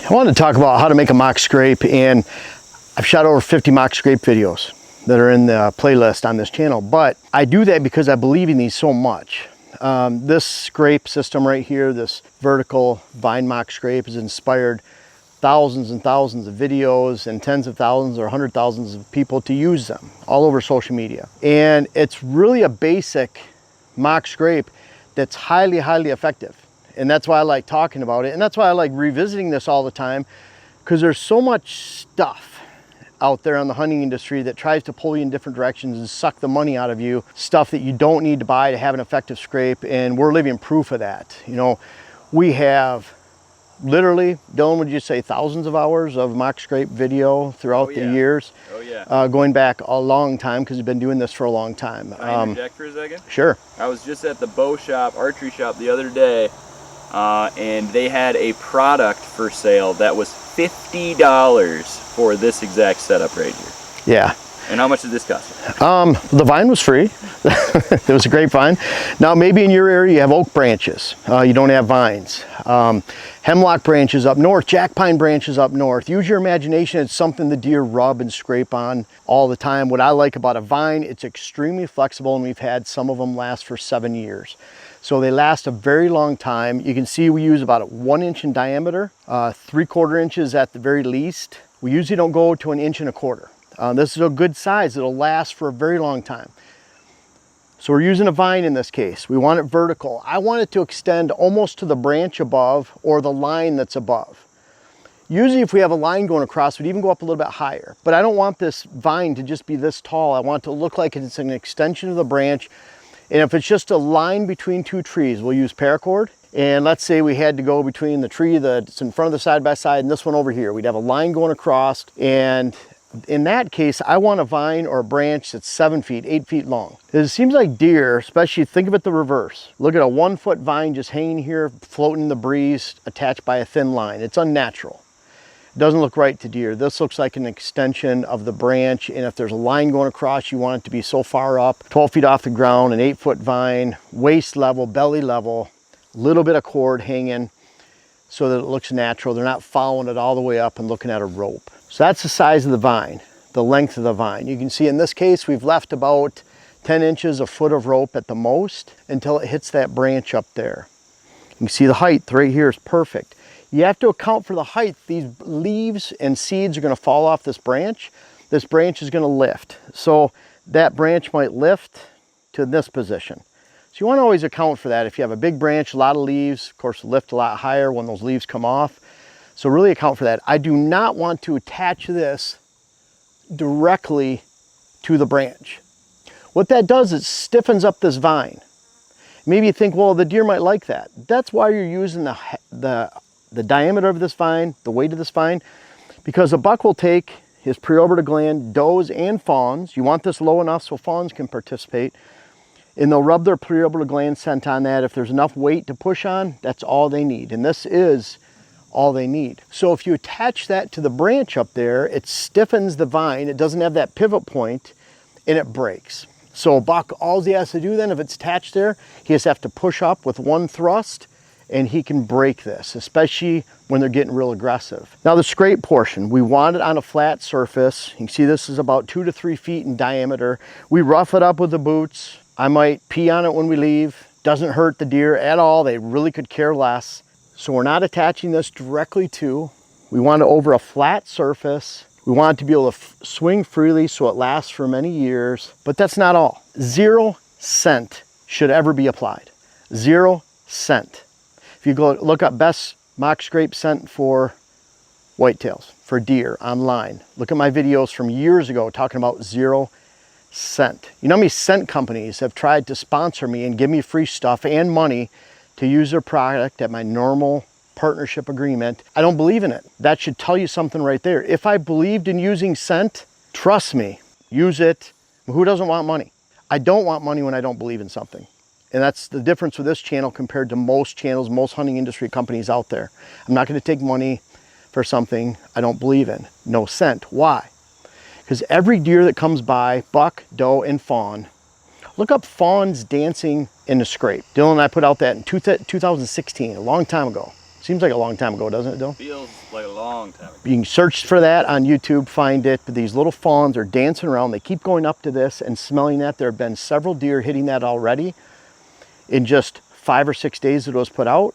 I wanted to talk about how to make a mock scrape, and I've shot over 50 mock scrape videos that are in the playlist on this channel, but I do that because I believe in these so much. This scrape system right here, this vertical vine mock scrape, has inspired thousands and thousands of videos and tens of thousands or hundred thousands of people to use them all over social media. And it's really a basic mock scrape that's highly, highly effective. And that's why I like talking about it. And that's why I like revisiting this all the time, because there's so much stuff out there in the hunting industry that tries to pull you in different directions and suck the money out of you, stuff that you don't need to buy to have an effective scrape. And we're living proof of that. You know, we have literally, Dylan, would you say thousands of hours of mock scrape video throughout the years? Oh yeah. Going back a long time, because we've been doing this for a long time. Can I interject for a second? Sure. I was just at the bow shop, archery shop the other day, and they had a product for sale that was $50 for this exact setup right here. Yeah. And how much did this cost? The vine was free. It was a great vine. Now maybe in your area you have oak branches. You don't have vines. Hemlock branches up north, jack pine branches up north. Use your imagination. It's something the deer rub and scrape on all the time. What I like about a vine, it's extremely flexible, and we've had some of them last for 7 years. So they last a very long time. You can see we use about 1 inch in diameter, 3/4 inches at the very least. We usually don't go to 1 1/4 inch. This is a good size. It'll last for a very long time. So we're using a vine in this case. We want it vertical. I want it to extend almost to the branch above or the line that's above. Usually if we have a line going across, we'd even go up a little bit higher. But I don't want this vine to just be this tall. I want it to look like it's an extension of the branch. And if it's just a line between two trees, we'll use paracord. And let's say we had to go between the tree that's in front of the side-by-side and this one over here. We'd have a line going across, and in that case, I want a vine or a branch that's 7 feet, 8 feet long. It seems like deer, especially think of it the reverse. Look at a 1 foot vine just hanging here, floating in the breeze, attached by a thin line. It's unnatural. It doesn't look right to deer. This looks like an extension of the branch, and if there's a line going across, you want it to be so far up, 12 feet off the ground, an 8 foot vine, waist level, belly level, a little bit of cord hanging so that it looks natural. They're not following it all the way up and looking at a rope. So that's the size of the vine, the length of the vine. You can see in this case, we've left about 10 inches, a foot of rope at the most until it hits that branch up there. You can see the height right here is perfect. You have to account for the height. These leaves and seeds are going to fall off this branch. This branch is going to lift. So that branch might lift to this position. So you want to always account for that. If you have a big branch, a lot of leaves, of course, lift a lot higher when those leaves come off. So really account for that. I do not want to attach this directly to the branch. What that does is stiffens up this vine. Maybe you think, well, the deer might like that. That's why you're using the diameter of this vine, the weight of this vine, because a buck will take his preorbital gland, does and fawns. You want this low enough so fawns can participate, and they'll rub their preorbital gland scent on that. If there's enough weight to push on, that's all they need. And this is all they need. So if you attach that to the branch up there, it stiffens the vine. It doesn't have that pivot point, and it breaks. So a buck, all he has to do then, if it's attached there, he just have to push up with one thrust, and he can break this, especially when they're getting real aggressive. Now the scrape portion, we want it on a flat surface. You can see this is about 2 to 3 feet in diameter. We rough it up with the boots. I might pee on it when we leave. Doesn't hurt the deer at all. They really could care less. So we're not attaching this directly to. We want it over a flat surface. We want it to be able to swing freely so it lasts for many years. But that's not all. 0 scent should ever be applied. 0 scent. If you go look up best mock scrape scent for whitetails, for deer online, look at my videos from years ago talking about 0 scent. You know how many scent companies have tried to sponsor me and give me free stuff and money to use their product at my normal partnership agreement? I don't believe in it. That should tell you something right there. If I believed in using scent, trust me, use it. Who doesn't want money? I don't want money when I don't believe in something. And that's the difference with this channel compared to most channels, most hunting industry companies out there. I'm not going to take money for something I don't believe in. No scent. Why? Because every deer that comes by, buck, doe, and fawn, look up fawns dancing in the scrape. Dylan and I put out that in 2016, a long time ago. Seems like a long time ago, doesn't it, Dylan? Feels like a long long time ago. You can search for that on YouTube, find it. These little fawns are dancing around. They keep going up to this and smelling that. There have been several deer hitting that already in just 5 or 6 days that it was put out.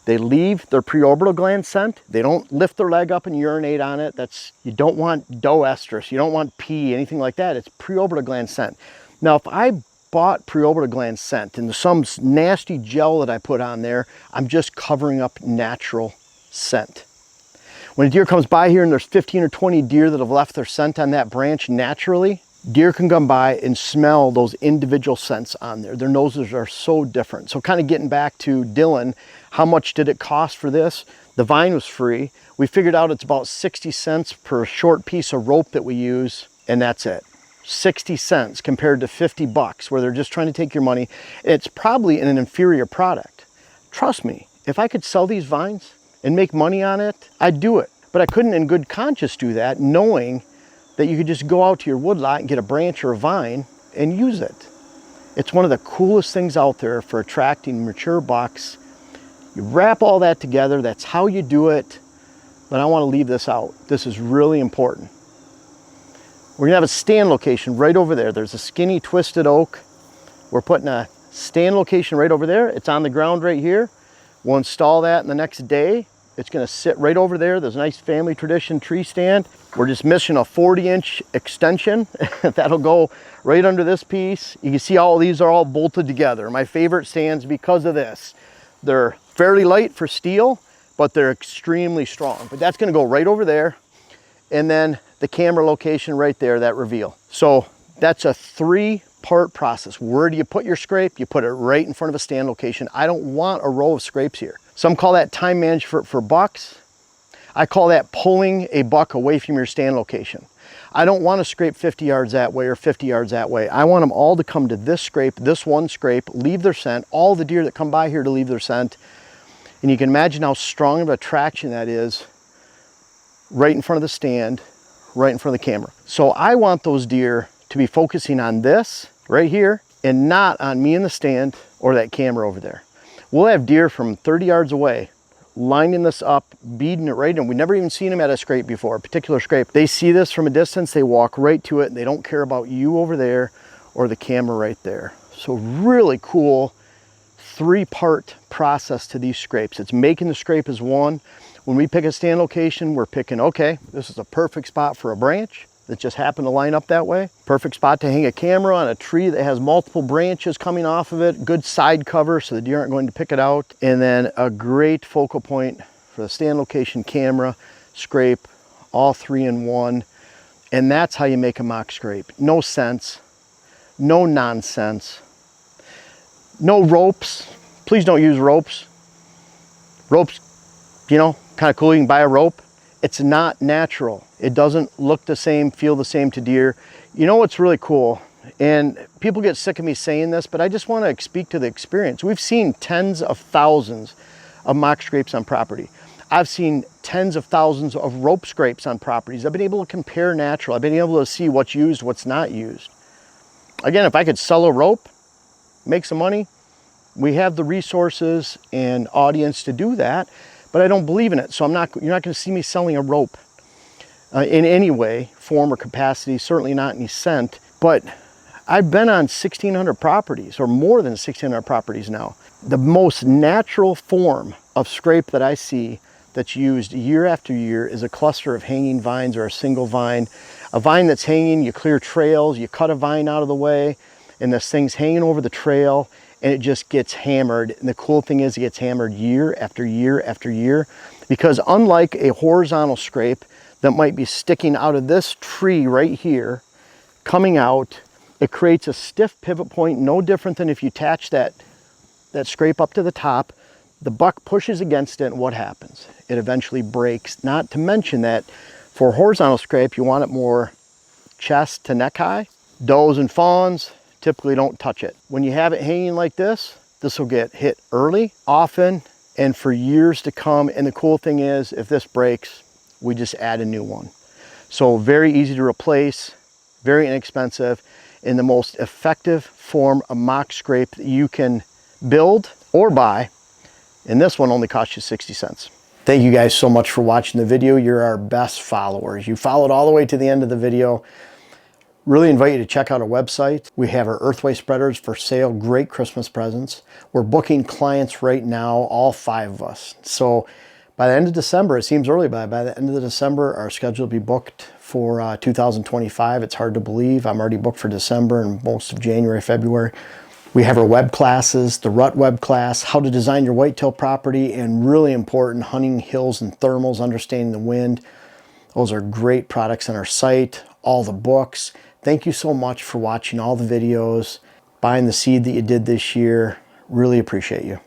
They leave their preorbital gland scent. They don't lift their leg up and urinate on it. You don't want doe estrus. You don't want pee, anything like that. It's preorbital gland scent. Now, if I bought preorbital gland scent and some nasty gel that I put on there, I'm just covering up natural scent. When a deer comes by here and there's 15 or 20 deer that have left their scent on that branch naturally, deer can come by and smell those individual scents on there. Their noses are so different. So kind of getting back to Dylan, how much did it cost for this? The vine was free. We figured out it's about 60 cents per short piece of rope that we use, and that's it. 60 cents compared to 50 bucks where they're just trying to take your money. It's probably an inferior product. Trust me, if I could sell these vines and make money on it, I'd do it. But I couldn't in good conscience do that knowing that you could just go out to your woodlot and get a branch or a vine and use it. It's one of the coolest things out there for attracting mature bucks. You wrap all that together, that's how you do it, but I want to leave this out. This is really important. We're gonna have a stand location right over there. There's a skinny twisted oak. We're putting a stand location right over there. It's on the ground right here. We'll install that in the next day. It's gonna sit right over there. There's a nice family tradition tree stand. We're just missing a 40-inch extension. That'll go right under this piece. You can see all these are all bolted together. My favorite stands because of this. They're fairly light for steel, but they're extremely strong. But that's gonna go right over there. And then the camera location right there, that reveal. So that's a 3-part process. Where do you put your scrape? You put it right in front of a stand location. I don't want a row of scrapes here. Some call that time management for bucks. I call that pulling a buck away from your stand location. I don't want to scrape 50 yards that way or 50 yards that way. I want them all to come to this scrape, this one scrape, leave their scent, all the deer that come by here to leave their scent. And you can imagine how strong of attraction that is right in front of the stand, right in front of the camera. So I want those deer to be focusing on this right here and not on me in the stand or that camera over there. We'll have deer from 30 yards away lining this up, beading it right in. We've never even seen them at a scrape before, a particular scrape. They see this from a distance, they walk right to it, and they don't care about you over there or the camera right there. So really cool 3-part process to these scrapes. It's making the scrape as one. When we pick a stand location, we're picking, okay, this is a perfect spot for a branch that just happened to line up that way. Perfect spot to hang a camera on a tree that has multiple branches coming off of it. Good side cover so the deer aren't going to pick it out. And then a great focal point for the stand location, camera, scrape, all 3 in one. And that's how you make a mock scrape. No sense, no nonsense, no ropes. Please don't use ropes. Ropes, you know, kind of cool, you can buy a rope. It's not natural. It doesn't look the same, feel the same to deer. You know what's really cool? And people get sick of me saying this, but I just want to speak to the experience. We've seen tens of thousands of mock scrapes on property. I've seen tens of thousands of rope scrapes on properties. I've been able to compare natural. I've been able to see what's used, what's not used. Again, if I could sell a rope, make some money, we have the resources and audience to do that. But I don't believe in it, so you're not going to see me selling a rope in any way, form, or capacity, certainly not any scent. But I've been on 1,600 properties, or more than 1,600 properties now. The most natural form of scrape that I see that's used year after year is a cluster of hanging vines or a single vine. A vine that's hanging, you clear trails, you cut a vine out of the way, and this thing's hanging over the trail, and it just gets hammered. And the cool thing is it gets hammered year after year after year, because unlike a horizontal scrape that might be sticking out of this tree right here, coming out, it creates a stiff pivot point, no different than if you attach that scrape up to the top. The buck pushes against it, and what happens? It eventually breaks. Not to mention that for horizontal scrape, you want it more chest to neck high. Does and fawns typically don't touch it. When you have it hanging like this will get hit early, often, and for years to come. And the cool thing is, if this breaks, we just add a new one. So very easy to replace, very inexpensive, and the most effective form of mock scrape that you can build or buy. And this one only costs you 60 cents. Thank you guys so much for watching the video. You're our best followers. You followed all the way to the end of the video. Really invite you to check out our website. We have our earthway spreaders for sale. Great Christmas presents. We're booking clients right now, all 5 of us. So by the end of December, it seems early, but by the end of December, our schedule will be booked for 2025. It's hard to believe. I'm already booked for December and most of January, February. We have our web classes, the rut web class, how to design your whitetail property, and really important, hunting hills and thermals, understanding the wind. Those are great products on our site, all the books. Thank you so much for watching all the videos, buying the seed that you did this year. Really appreciate you.